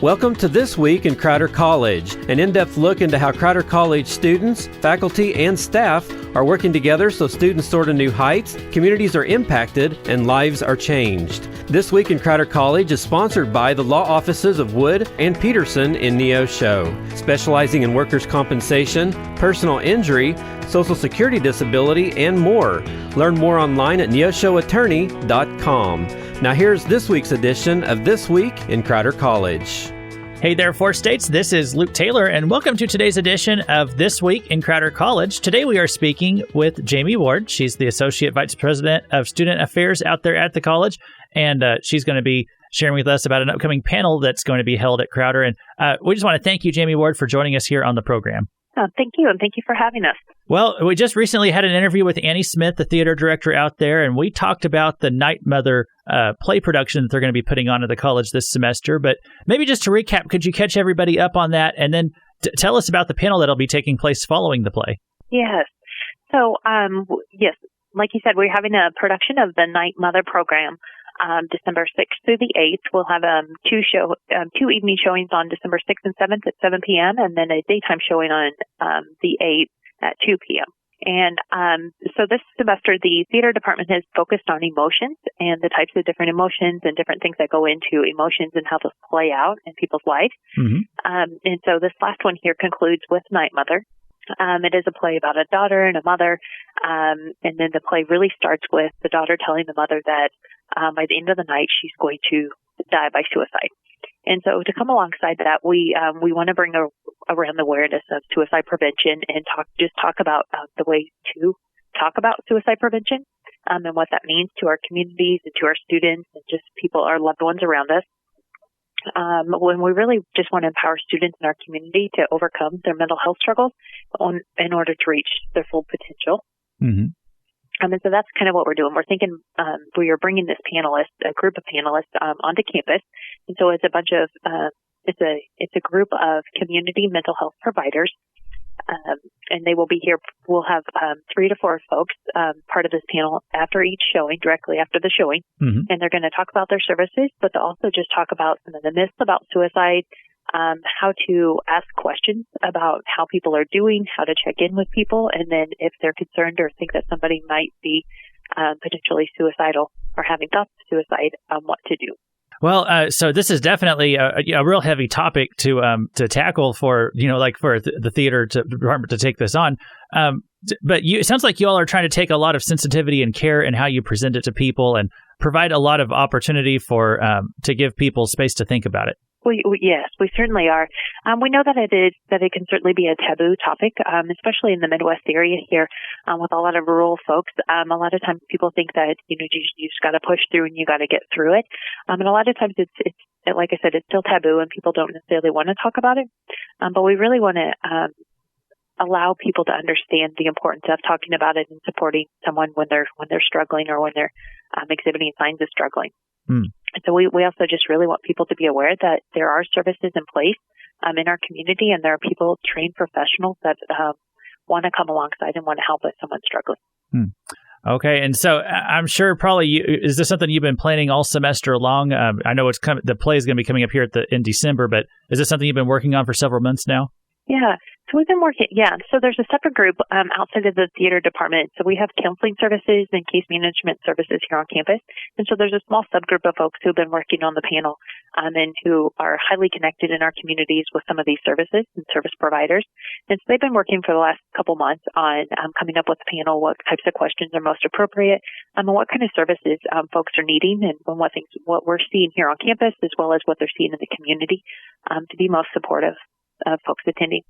Welcome to This Week in Crowder College, an in-depth look into how Crowder College students, faculty, and staff are working together so students soar to new heights, communities are impacted, and lives are changed. This Week in Crowder College is sponsored by the law offices of Wood and Peterson in Neosho, specializing in workers' compensation, personal injury, Social Security disability, and more. Learn more online at neoshoattorney.com. Now here's this week's edition of This Week in Crowder College. Hey there, Four States. This is Luke Taylor, and welcome to today's edition of This Week in Crowder College. Today we are speaking with Jamie Ward. She's the Associate Vice President of Student Affairs out there at the college, and she's going to be sharing with us about an upcoming panel that's going to be held at Crowder. And we just want to thank you, Jamie Ward, for joining us here on the program. Oh, thank you, and thank you for having us. Well, we just recently had an interview with Annie Smith, the theater director out there, and we talked about the Night Mother play production that they're going to be putting on at the college this semester. But maybe just to recap, could you catch everybody up on that and then tell us about the panel that'll be taking place following the play? Yes. So, yes, like you said, we're having a production of the Night Mother program. December 6th through the 8th. We'll have two evening showings on December 6th and 7th at 7 p.m. and then a daytime showing on the 8th at 2 p.m. And so this semester, the theater department has focused on emotions and the types of different emotions and different things that go into emotions and how those play out in people's lives. Mm-hmm. And so this last one here concludes with Night Mother. It is a play about a daughter and a mother, and then the play really starts with the daughter telling the mother that by the end of the night she's going to die by suicide. And so to come alongside that, we want to bring around the awareness of suicide prevention and talk about the way to talk about suicide prevention and what that means to our communities and to our students and just people, our loved ones around us. When we really just want to empower students in our community to overcome their mental health struggles in order to reach their full potential. Mm-hmm. And so that's kind of what we're doing. We're thinking we are bringing this a group of panelists onto campus. And so it's a bunch of it's a group of community mental health providers. And they will be here. We'll have 3 to 4 folks part of this panel after each showing, directly after the showing. Mm-hmm. And they're going to talk about their services, but they'll also just talk about some of the myths about suicide, how to ask questions about how people are doing, how to check in with people, and then if they're concerned or think that somebody might be potentially suicidal or having thoughts of suicide, what to do. Well, so this is definitely a real heavy topic to tackle for the theater department to take this on. But it sounds like you all are trying to take a lot of sensitivity and care in how you present it to people and provide a lot of opportunity for to give people space to think about it. Yes, we certainly are. We know that it can certainly be a taboo topic, especially in the Midwest area here, with a lot of rural folks. A lot of times people think that you just got to push through and you got to get through it, and a lot of times it's like I said, it's still taboo and people don't necessarily want to talk about it. But we really want to allow people to understand the importance of talking about it and supporting someone when they're struggling or when they're exhibiting signs of struggling. Mm. So we also just really want people to be aware that there are services in place in our community, and there are people, trained professionals that want to come alongside and want to help with someone struggling. Hmm. Okay, and so I'm sure probably is this something you've been planning all semester long? I know the play is going to be coming up here in December, but is this something you've been working on for several months now? Yeah. So we've been working, so there's a separate group outside of the theater department. So we have counseling services and case management services here on campus. And so there's a small subgroup of folks who've been working on the panel and who are highly connected in our communities with some of these services and service providers. And so they've been working for the last couple months on coming up with a panel, what types of questions are most appropriate, and what kind of services folks are needing, and what we're seeing here on campus as well as what they're seeing in the community to be most supportive of folks attending.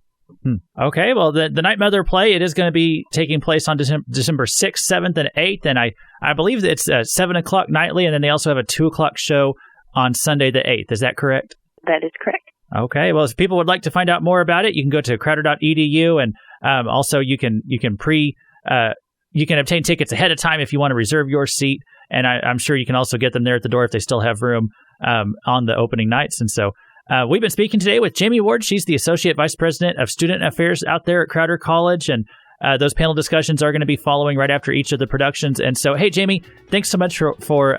Okay, well, the Night Mother play, it is going to be taking place on December 6th, 7th, and 8th, and I believe that it's 7 o'clock nightly, and then they also have a 2 o'clock show on Sunday the 8th. Is that correct? That is correct. Okay, well, if people would like to find out more about it, you can go to crowder.edu, and also you can obtain tickets ahead of time if you want to reserve your seat, and I'm sure you can also get them there at the door if they still have room on the opening nights, and so... we've been speaking today with Jamie Ward. She's the Associate Vice President of Student Affairs out there at Crowder College, and those panel discussions are going to be following right after each of the productions. And so, hey, Jamie, thanks so much for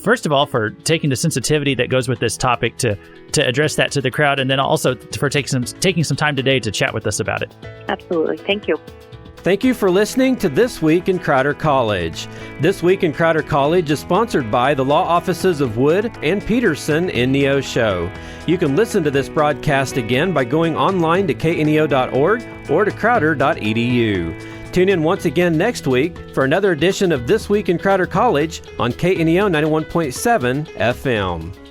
first of all, for taking the sensitivity that goes with this topic to address that to the crowd, and then also for taking some time today to chat with us about it. Absolutely. Thank you. Thank you for listening to This Week in Crowder College. This Week in Crowder College is sponsored by the law offices of Wood and Peterson in Neosho. You can listen to this broadcast again by going online to kneo.org or to crowder.edu. Tune in once again next week for another edition of This Week in Crowder College on KNEO 91.7 FM.